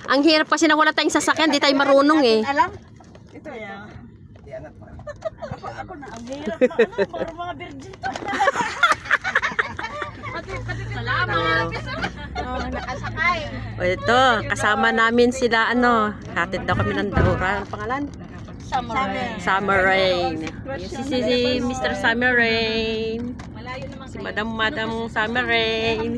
Ang hirap kasi na wala tayong sasakyan, di tayo marunong eh. Alam? Ito yan. Ako na, ang hirap na ano, para mga virgin pa. Salamat. Nakasakay. O ito, kasama namin sila ano, hatid daw kami ng daura. Ang pangalan? Summer Rain. Si Mr. Summer Rain. Malayo naman Si Madam Summer Rain.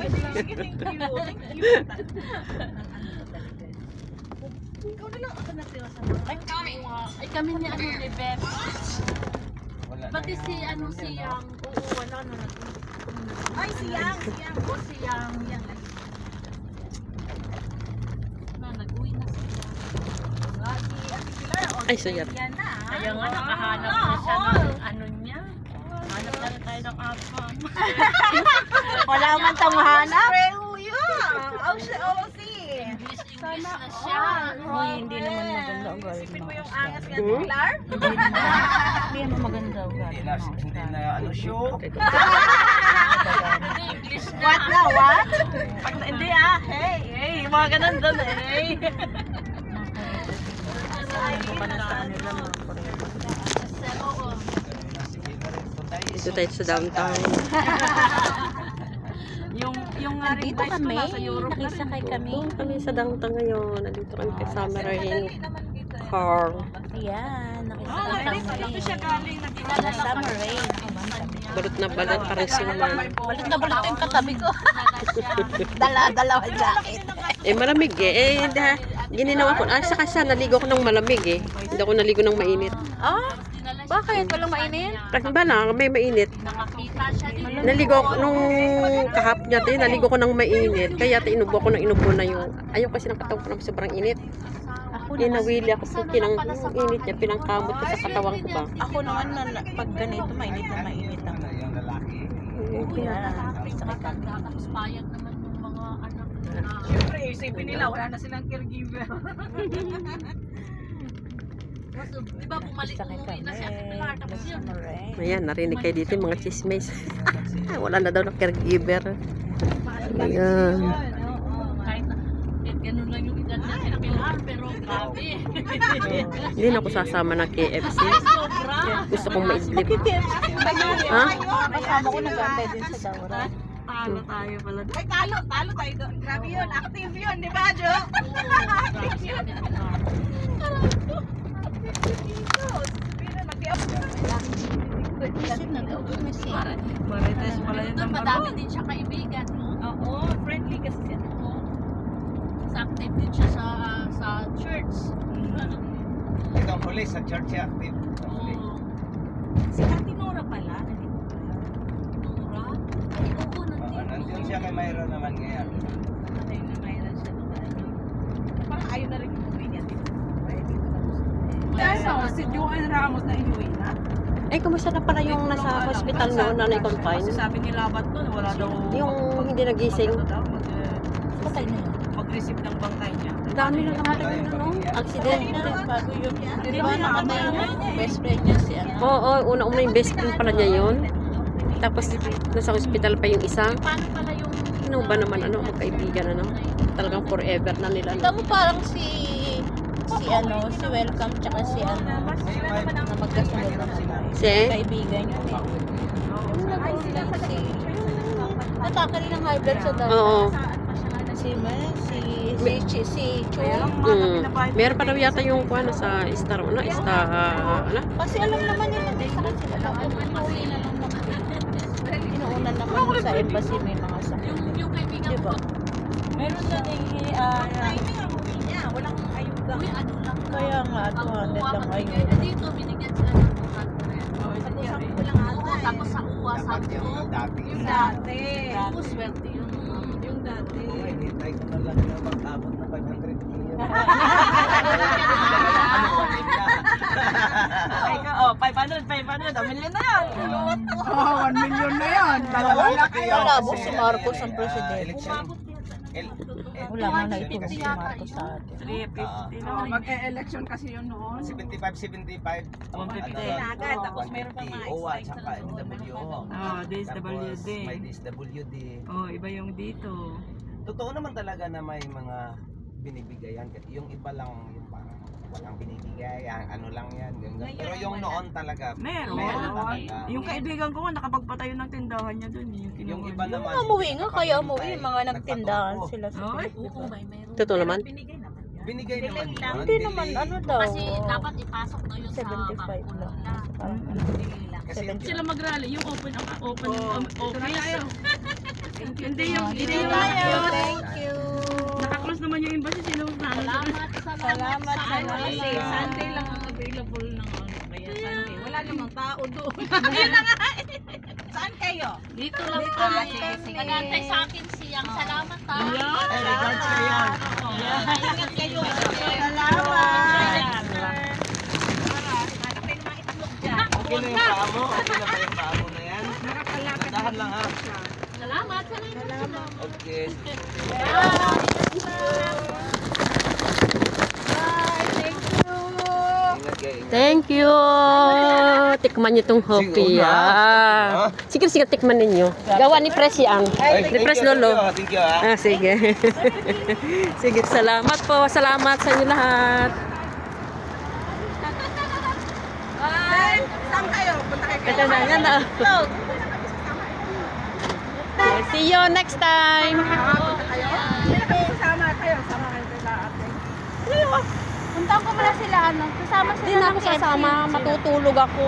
Ikaw na lang ako natira sa mga. Ay kami ni ano ni Beb. Pati si ano si Yang. Oo, wala na natin. Ay, siyang. O si Yang. Na, nag-uwi na sila. Ay, suyat. Kaya nga nakahanap na siya ng ano niya. Hanap na tayo ng apam. Wala man tang mahanap. English na siya. Hindi naman maganda ang gawin. Isipin mo yung angas nga Hmm? Clark. Hindi naman maganda ang gawin. Hindi na ano show. English na. What na? What? Hindi ah. Hey. Mga ganun doon eh. Oo. Dito tayo sa downtown. Yung Dito kami, nakisakay kami. Doon kami sa downtown ngayon. Nandito kami kay Summer Rain car. Ayan, nakisakay kami. galing Sa Summer Rain. Balot na balot pa rin si man. Balit na balit yung katabi ko. Dala-dalawa jacket. Eh malamig eh. Gininawa ko. Saka siya naligo ko ng malamig eh. Hindi ako naligo ng mainit. Ah, bakit? Walang mainit? Kasi ba na, may mainit. Nakakita siya din. Naligo ko nung kahap niya, naligo ko ng mainit. Kaya inubo ko ng inubo na yung, ayaw kasi ng katawan ko ng sobrang init. Ako Kaya naman, nawili ako sa kinang init niya, pinangkamot ko sa katawan ko ba. ako naman pag ganito, mainit na mainit ang Yung lalaki. Ayan, nakisakay kami. Tapos payag naman yung mga anak na. Siyempre, isipin nila, wala na silang caregiver. Di ba bumalik Nakisakay umuwi kami. na si Ate Pilar. Tapos Sa yun. Summer Rain. Ayan, narinig kayo dito yung mga chismes. Wala na daw na caregiver. Ayan. Kahit ganun lang yung edad na si Ate Pilar. Pero grabe. Hindi na ako sasama ng KFC. Sobra. Gusto kong maidlip. Ha? Kasama ko nag-aantay din sa Daura. Talo tayo pala. Ay, talo tayo doon. Grabe yun, active yun, di ba, Jo? Grabe si Ate Pilar. Kasi nag-auto na siya. Marites pala yun Doon ng madami din siya kaibigan. No? Oo, friendly kasi siya. Oo. Mas active din siya sa church. Ito ang huli sa church active. Oo. Si Ate Nora pala, nandito pala. Nora? Ay, oo, nandito. Nandiyan siya kay Mayroon naman ngayon. Patay na mayroon siya nung ano. Parang ayaw na rin yung uwi niya dito. Ay, dito na gusto. Si Joan Ramos na inuwi na. Eh, kumusta na pala yung nasa hospital noon na na-confine? Kasi sabi ni Labat nun, wala daw. Yung hindi nagising. Patay na yun. Mag-receive ng bangkay niya. Dami na namatay yun, ano? Accident. Bago yun. Di ba namatay yung best friend niya si ano? Oo, una-una yung best friend pala niya yun. Tapos, nasa hospital pa yung isa. Paano pala yung... Ano ba naman, ano, magkaibigan, ano? Talagang forever na nila. Ikaw mo parang si Welcome tsaka si na magkasunod na naman. Si? Kaibigan yun eh. Yung nag-uwi si... Nataka rin ng high blood sa dami. Oo. Si Chong. Meron pa daw yata yung kuha na sa Star, ano? Ano? Kasi alam naman yun na sa sila. Tapos inuwi na lang naman. Inuuna naman sa embassy may mga sakit. Yung kaibigan Diba? ko. Meron na din Timing ang uwi niya, walang ayuda. Uy, ano lang. kaya nga 200 lang ayun. Dito, binigyan sila ng 200. Pag-usap ko lang Oo, ata. tapos sa uwa, Dapat sabi yung ko. dati. Yung dati. Oo, swerte yun. Yung dati. Ay, hintay ko na lang na mag-abot na 500 million. Ay ka, oh, 500, 500. A million na yan. Oh, 1 million na yan. Dalawa na kayo. Malabo si Marcos ang presidente. Election. Wala man na ipon si Marcos sa atin. 350 Oh, naman. mag-e-election kasi yun noon. 75. 150 na agad, tapos meron pang mga OWA, extra tsaka MW. DSWD. May DSWD. Oh, iba yung dito. Totoo naman talaga na may mga binibigayan. Yung iba lang, yung parang walang binibigay, ano lang yan. Ganyan. Pero yung noon talaga, Meron. talaga. Yung kaibigan ko nga, nakapagpatayo ng tindahan niya dun. Yung iba naman. Mga umuwi nga, kaya hindi umuwi. tayo Mga nagtindahan nagpatubo. sila sa Ay, Pilipinas. may meron. Totoo naman. Binigay naman yan. Binigay naman yun. Hindi naman, delay. ano daw. Kasi dapat ipasok daw yun sa 75 bangko lang. nila. Binigay lang. Kasi yung- sila mag-rally, yung open office. Hindi yung Thank you. nakaklose naman yung embassy, sino Salamat, Salamat, salamat. Kasi Sunday lang ang available ng ano. Kaya Sunday. Wala namang tao doon. Ayun na nga. Saan kayo? Dito lang Dito tayo. lang kami. Nagantay sa akin siyang salamat ha. Eh, regards ko yan. Ingat kayo. Salamat. Okay na yung paa mo? Okay na ba yung paa mo na yan? Dahan lang ha. Salamat, salamat. Okay. Ingat kayo, ingat. Thank you. Tikman niyo tong hopi. Sige, Ah. Sige, sige, tikman ninyo. Gawa ni Presi ang. Ay, Ni Pres Lolo. Thank you ha. Ah, sige. Sige, salamat po. Salamat sa inyo lahat. Saan kayo? Punta kayo. Ito na, yan na. See you next time. Sama kayo. Sama kayo sa ate. Punta ko muna sila, ano. Sasama Hindi sila na ng ako sasama. KFC. Matutulog ako.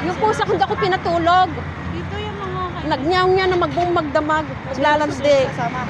Yung pusa ko hindi ako pinatulog. Dito yung mga Nagnyaw niya na magbong magdamag. Naglalandi. Sasama.